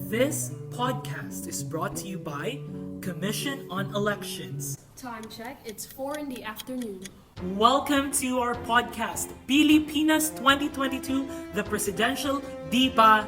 This podcast is brought to you by Commission on Elections. Time check, it's 4 in the afternoon. Welcome to our podcast, Pilipinas 2022, the presidential Diba.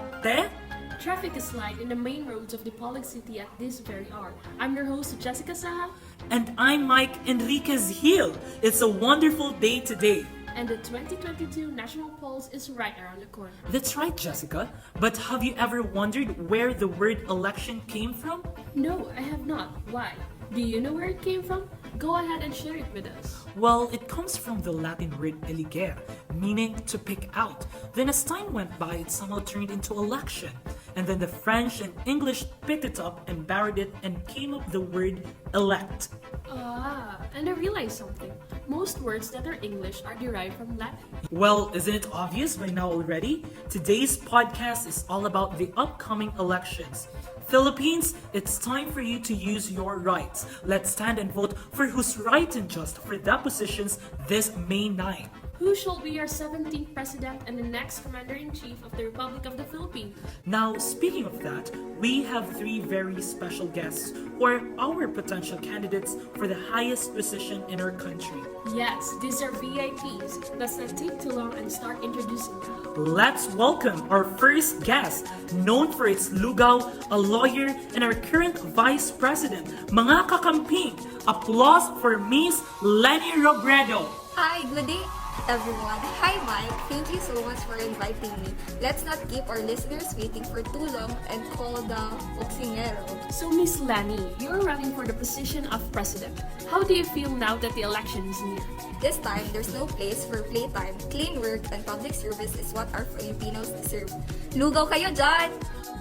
Traffic is light in the main roads of the Polic City at this very hour. I'm your host, Jessica Saha. And I'm Mike Enriquez Hill. It's a wonderful day today. And the 2022 national polls is right around the corner. That's right, Jessica. But have you ever wondered where the word election came from? No, I have not. Why? Do you know where it came from? Go ahead and share it with us. Well, it comes from the Latin word eligere, meaning to pick out. Then as time went by, it somehow turned into election. And then the French and English picked it up and borrowed it and came up the word elect. And I realized something. Most words that are English are derived from Latin. Well, isn't it obvious by now already? Today's podcast is all about the upcoming elections. Philippines, it's time for you to use your rights. Let's stand and vote for who's right and just for the positions this May 9. Who shall be our 17th president and the next commander-in-chief of the Republic of the Philippines? Now, speaking of that, we have three very special guests who are our potential candidates for the highest position in our country. Yes, these are VIPs. Let's not take too long and start introducing them. Let's welcome our first guest, known for its lugaw, a lawyer, and our current vice president. Mga kakamping, applause for Miss Lenny Robredo. Hi, good day everyone. Hi Mike, thank you so much for inviting me. Let's not keep our listeners waiting for too long and call the boxingero. So Miss Lani, you're running for the position of president. How do you feel now that the election is near? This time, there's no place for playtime. Clean work and public service is what our Filipinos deserve. Lugaw kayo dyan!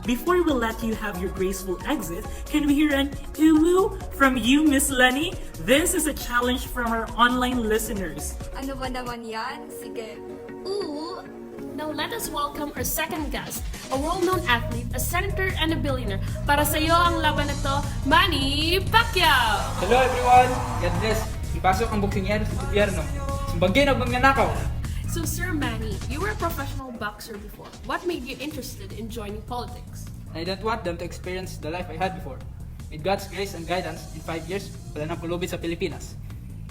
Before we let you have your graceful exit, can we hear an ooh from you, Miss Lenny? This is a challenge from our online listeners. Ano ba naman yan? Sige. Ooh! Now let us welcome our second guest, a well-known athlete, a senator, and a billionaire. Para sa iyo ang laban na to, Manny Pacquiao! Hello everyone! God bless! Ipasok ang boksingero sa gobyerno. Simbagin ang magnanakaw! So Sir Manny, you were a professional boxer before. What made you interested in joining politics? I don't want them to experience the life I had before. With God's grace and guidance, in 5 years, wala nang pulubi sa Pilipinas.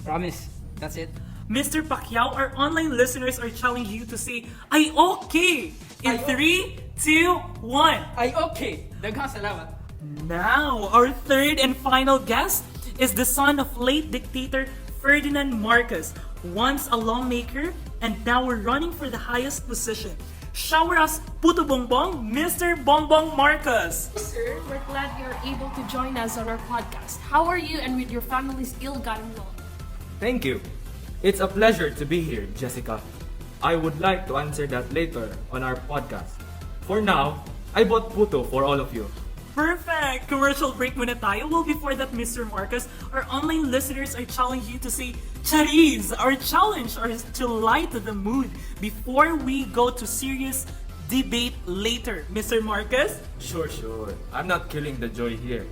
Promise, that's it. Mr. Pacquiao, our online listeners are challenging you to say, "Ay okay!" In Ay, 3, 2, 1. Ay okay! Daghang salamat! Now, our third and final guest is the son of late dictator Ferdinand Marcos, once a lawmaker and now we're running for the highest position. Shower us Puto Bongbong, Mr. Bongbong Marcos. Sir, we're glad you're able to join us on our podcast. How are you and with your family's ill-gotten wealth? Thank you. It's a pleasure to be here, Jessica. I would like to answer that later on our podcast. For now, I bought puto for all of you. Perfect! Commercial break muna tayo. Well, before that, Mr. Marcos, our online listeners are challenging you to say Charis. Our challenge is to light the mood before we go to serious debate later. Mr. Marcos? Sure. I'm not killing the joy here.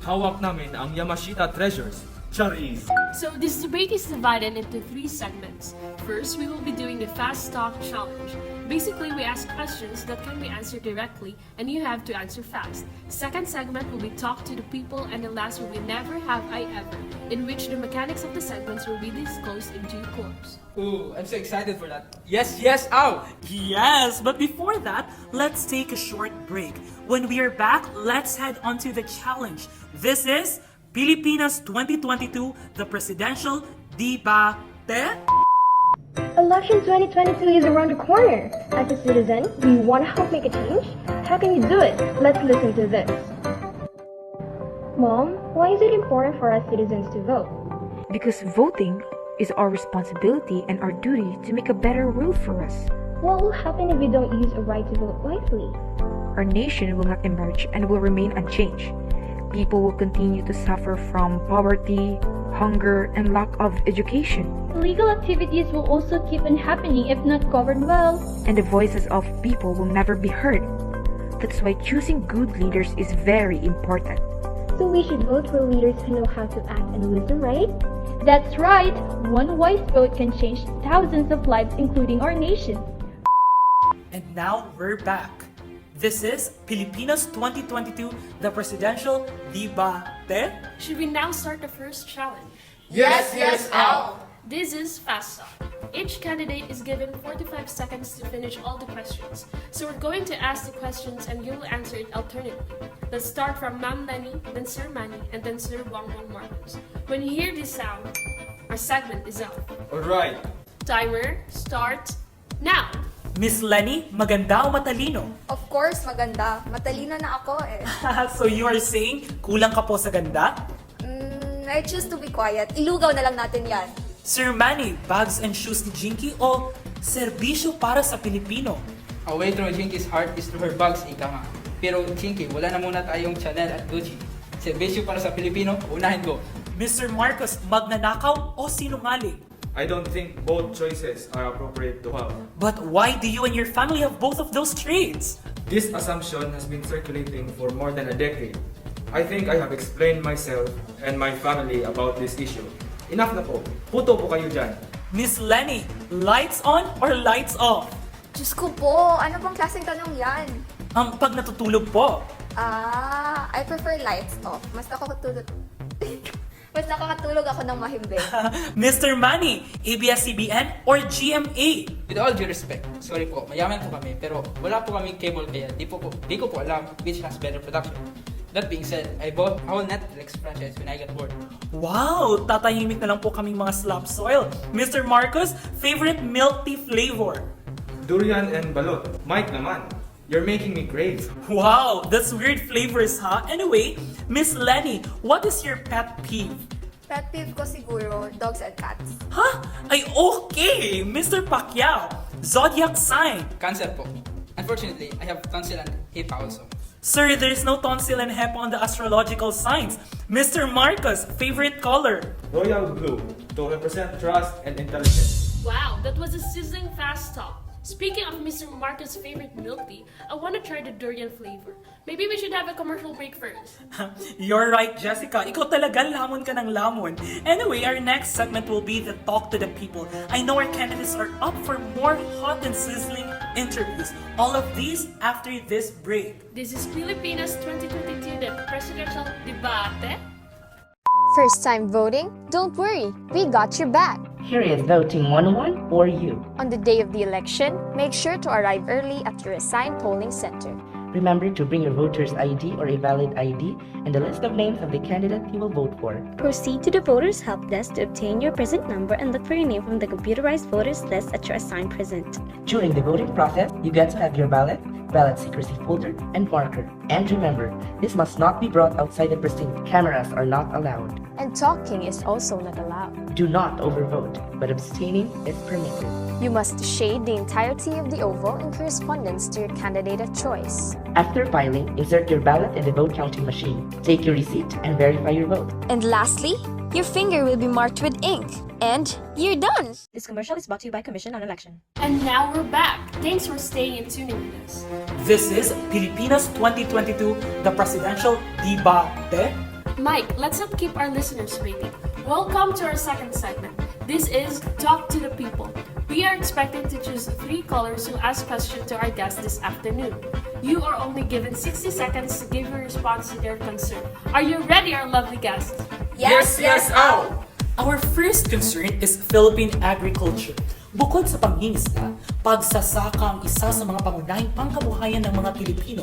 Hawak namin ang Yamashita treasures. Charis! So this debate is divided into 3 segments. First, we will be doing the Fast Talk Challenge. Basically, we ask questions that can be answered directly and you have to answer fast. Second segment will be Talk to the People, and the last will be Never Have I Ever, in which the mechanics of the segments will be disclosed in due course. Ooh, I'm so excited for that. Yes, ow! Yes, but before that, let's take a short break. When we are back, let's head on to the challenge. This is Pilipinas 2022, the presidential Diba. Election 2022 is around the corner. As a citizen, do you want to help make a change? How can you do it? Let's listen to this. Mom, why is it important for us citizens to vote? Because voting is our responsibility and our duty to make a better world for us. What will happen if we don't use a right to vote wisely? Our nation will not emerge and will remain unchanged. People will continue to suffer from poverty, hunger, and lack of education. Illegal activities will also keep on happening if not governed well. And the voices of people will never be heard. That's why choosing good leaders is very important. So we should vote for leaders who know how to act and listen, right? That's right! One wise vote can change thousands of lives, including our nation. And now we're back. This is Pilipinas 2022, the presidential Diba. Should we now start the first challenge? Yes, ow! This is Fast Talk. Each candidate is given 45 seconds to finish all the questions. So we're going to ask the questions and you'll answer it alternately. Let's start from Ma'am Lenny, then Sir Manny, and then Sir Bongbong Marcos. When you hear this sound, our segment is up. Alright. Timer, start now! Miss Lenny, maganda o matalino? Of course, maganda. Matalino na ako eh. So you are saying, kulang ka po sa ganda? I choose to be quiet. Ilugaw na lang natin yan. Sir Manny, bags and shoes ni Jinky o serbisyo para sa Pilipino? A way through Jinky's heart is through her bags, ika nga. Pero Jinky, wala na muna tayong Chanel at Gucci. Serbisyo para sa Pilipino, unahin ko. Mr. Marcos, magnanakaw o sinungaling? I don't think both choices are appropriate to have. But why do you and your family have both of those traits? This assumption has been circulating for more than a decade. I think I have explained myself and my family about this issue. Enough na po. Puto po kayo dyan. Miss Lenny, lights on or lights off? Diyos ko po, ano bang klaseng tanong yan? Pag natutulog po. I prefer lights off. Mas nakakatulog. Mas nakakatulog ako ng mahimbing. Mr. Manny, ABS-CBN or GMA? With all due respect, sorry po, mayaman po kami, pero wala po kaming cable kaya di ko po alam which has better production. That being said, I bought a whole Netflix franchise when I got bored. Wow, tatahimik na lang po kaming mga slop soil. Mr. Marcos, favorite milk tea flavor? Durian and balot. Mike naman. You're making me crave. Wow, that's weird flavors, huh? Anyway, Miss Lenny, what is your pet peeve? Pet peeve ko siguro, dogs and cats. Huh? Ay, okay! Mr. Pacquiao, zodiac sign. Cancer po. Unfortunately, I have tonsil and HIPAA also. Sir, there's no tonsil and hep on the astrological signs. Mr. Marcos, favorite color? Royal blue to represent trust and intelligence. Wow, that was a sizzling fast talk. Speaking of Mr. Marcos' favorite milk tea, I want to try the durian flavor. Maybe we should have a commercial break first. You're right, Jessica. Ikaw talaga lamon ka ng lamon. Anyway, our next segment will be the Talk to the People. I know our candidates are up for more hot and sizzling interviews. All of these after this break. This is Pilipinas 2022, the presidential debate. First time voting? Don't worry, we got your back. Here is Voting 101 for you. On the day of the election, make sure to arrive early at your assigned polling center. Remember to bring your voter's ID or a valid ID and the list of names of the candidate you will vote for. Proceed to the Voters Help Desk to obtain your present number and look for your name from the computerized voters list at your assigned present. During the voting process, you get to have your ballot secrecy folder, and marker. And remember, this must not be brought outside the precinct. Cameras are not allowed. And talking is also not allowed. Do not overvote, but abstaining is permitted. You must shade the entirety of the oval in correspondence to your candidate of choice. After filing, insert your ballot in the vote counting machine. Take your receipt and verify your vote. And lastly, your finger will be marked with ink. And you're done! This commercial is brought to you by Commission on Election. And now we're back. Thanks for staying and tuning with us. This is Pilipinas 2022, the presidential debate. Mike, let's not keep our listeners waiting. Welcome to our second segment. This is Talk to the People. We are expecting to choose 3 callers who ask questions to our guests this afternoon. You are only given 60 seconds to give your response to their concern. Are you ready, our lovely guests? Yes, ow! Our first concern is Philippine agriculture. Bukod sa pangingisda, pagsasaka ang isa sa mga pangunahing pangkabuhayan ng mga Pilipino.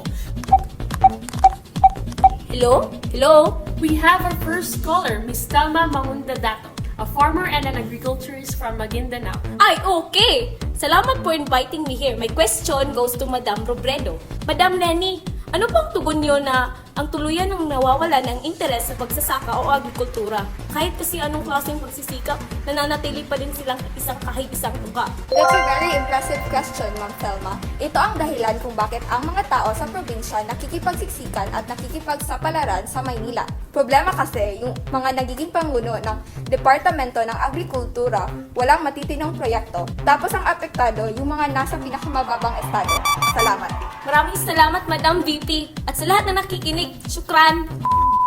Hello? Hello? We have our first caller, Miss Talma Mangundadato, a farmer and an agriculturist from Maguindanao. Ay, okay! Salamat for inviting me here. My question goes to Madam Robredo. Madam Lenny, ano pang tugon niyo na ang tuluyan ng nawawala ng interes sa pagsasaka o agrikultura? Kahit kasi anong klaseng pagsisikap, nananatili pa din silang kahit isang tuka. That's a very impressive question, Ma'am Thelma. Ito ang dahilan kung bakit ang mga tao sa probinsya nakikipagsiksikan at nakikipagsapalaran sa Maynila. Problema kasi, yung mga nagiging panguno ng Departamento ng Agrikultura, walang matitinong proyekto. Tapos ang apektado, yung mga nasa pinakamababang estado. Salamat. Maraming salamat, Madam VP. At sa lahat na nakikinig, syukran!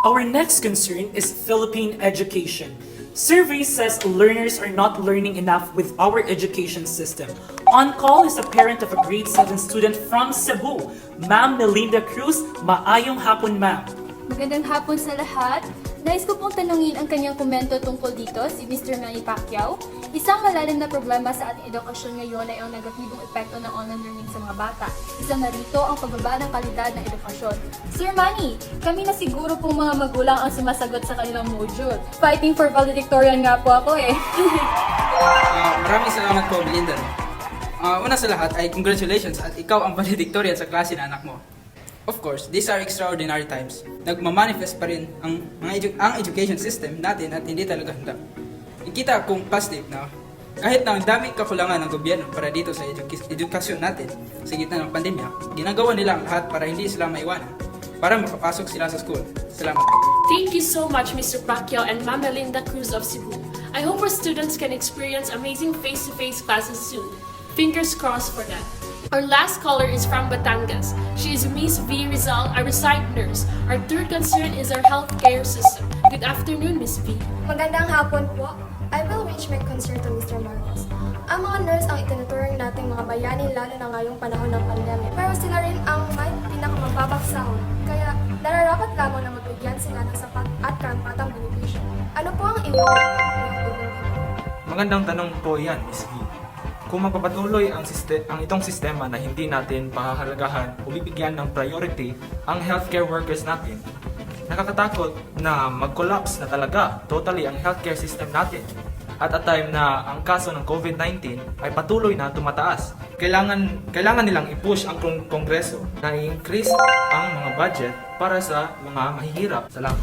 Our next concern is Philippine education. Survey says learners are not learning enough with our education system. On call is a parent of a grade 7 student from Cebu, Ma'am Melinda Cruz. Maayong hapon, ma'am. Magandang hapon sa lahat. Nais ko pong tanungin ang kanyang komento tungkol dito, si Mr. Manny Pacquiao. Isang malalim na problema sa ating edukasyon ngayon ay ang negatibong epekto ng online learning sa mga bata. Isa na rito ang pagbaba ng kalidad ng edukasyon. Sir Manny, kami na siguro pong mga magulang ang sumasagot sa kanilang module. Fighting for valedictorian nga po ako eh. Maraming salamat po, Belinda. Una sa lahat ay congratulations at ikaw ang valedictorian sa klase na anak mo. Of course, these are extraordinary times. Nagmamanifest pa rin ang education system natin at hindi talaga handa. Ikita kung positive na kahit na ang daming kakulangan ng gobyerno para dito sa edukasyon natin sa gitna ng pandemya, ginagawa nila ang lahat para hindi sila maiwanan, para makapasok sila sa school. Salamat. Thank you so much, Mr. Pacquiao and Ma'am Melinda Cruz of Cebu. I hope our students can experience amazing face-to-face classes soon. Fingers crossed for that. Our last caller is from Batangas. She is Miss V. Rizal, a resigned nurse. Our third concern is our healthcare system. Good afternoon, Miss V. Magandang hapon po. I will reach my concern to Mr. Marcos. Ang mga nurse ang itinuturing nating mga bayani lalo na ngayong panahon ng pandemya. Pero sila rin ang may pinakamababang sahod. Kaya nararapat lamang na mabigyan sila ng sapat at karampatang benepisyo. Ano po ang inyong Magandang tanong po yan, Miss V. Kung magpapatuloy ang itong sistema na hindi natin pahahalagahan o bibigyan ng priority ang healthcare workers natin, nakakatakot na mag-collapse na talaga totally ang healthcare system natin. At a time na ang kaso ng COVID-19 ay patuloy na tumataas, kailangan nilang i-push ang kongreso na i-increase ang mga budget para sa mga mahihirap. Salamat.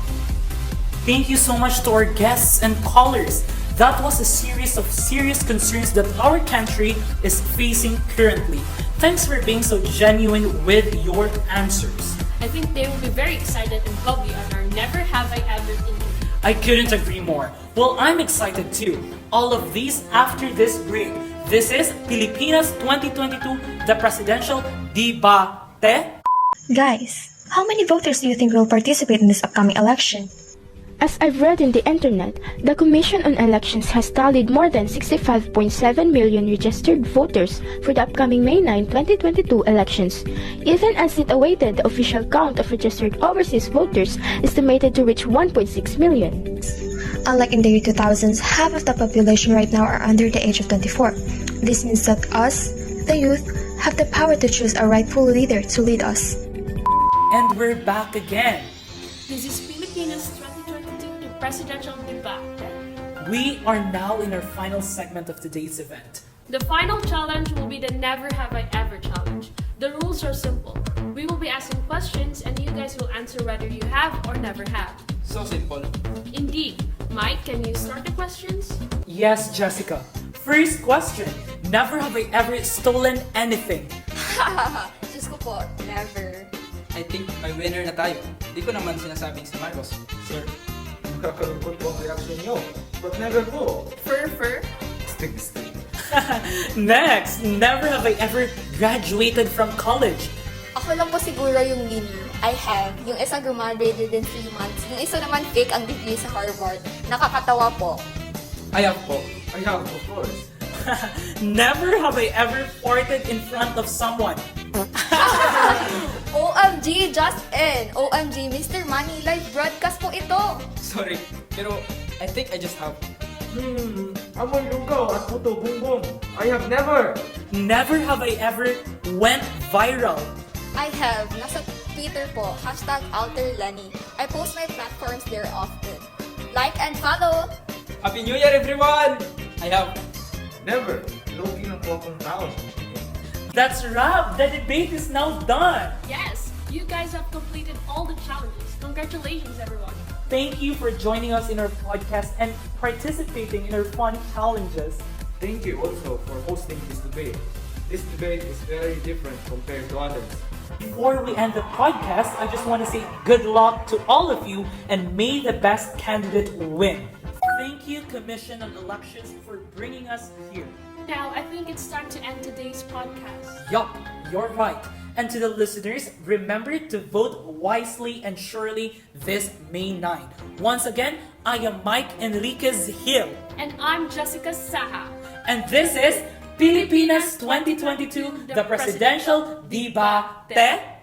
Thank you so much to our guests and callers. That was a series of serious concerns that our country is facing currently. Thanks for being so genuine with your answers. I think they will be very excited and bubbly on our Never Have I Ever interview. I couldn't agree more. Well, I'm excited too. All of these after this break. This is Pilipinas 2022, the presidential Debate. Guys, how many voters do you think will participate in this upcoming election? As I've read in the internet, the Commission on Elections has tallied more than 65.7 million registered voters for the upcoming May 9, 2022 elections, even as it awaited the official count of registered overseas voters estimated to reach 1.6 million. Unlike in the year 2000s, half of the population right now are under the age of 24. This means that us, the youth, have the power to choose a rightful leader to lead us. And we're back again. This is Pilipinas 2022, the presidential debate. We are now in our final segment of today's event. The final challenge will be the Never Have I Ever challenge. The rules are simple. We will be asking questions and you guys will answer whether you have or never have. So simple. Indeed. Mike, can you start the questions? Yes, Jessica. First question. Never have I ever stolen anything. Diyos ko po, never. I think may winner na tayo. Di ko naman sinasabing si Marcos. Sir, nakakalungkot po ang reaction nyo. But never po. Fur. Stick. Next, never have I ever graduated from college. Ako lang po siguro yung winner. I have. Yung isa graduated in 3 months. Yung isa naman fake ang degree sa Harvard. Nakakatawa po. I have po. I have, of course. Never have I ever farted in front of someone. OMG, just in! OMG, Mr. Manny, live broadcast po ito! Sorry, pero I think I just have. Amoy lugaw at puto bumbong. I have never. Never have I ever went viral. I have. Nasa Twitter po, #AlterLenny. I post my platforms there often. Like and follow! Happy New Year, everyone! I have. Never. Logi lang po akong tao. That's a wrap! The debate is now done! Yes, you guys have completed all the challenges. Congratulations, everyone. Thank you for joining us in our podcast and participating in our fun challenges. Thank you also for hosting this debate. This debate is very different compared to others. Before we end the podcast, I just want to say good luck to all of you and may the best candidate win. Thank you, Commission on Elections, for bringing us here. Now, I think it's time to end today's podcast. Yup, you're right. And to the listeners, remember to vote wisely and surely this May 9. Once again, I am Mike Enriquez Hill. And I'm Jessica Saha. And this is Pilipinas 2022, the presidential Diba Te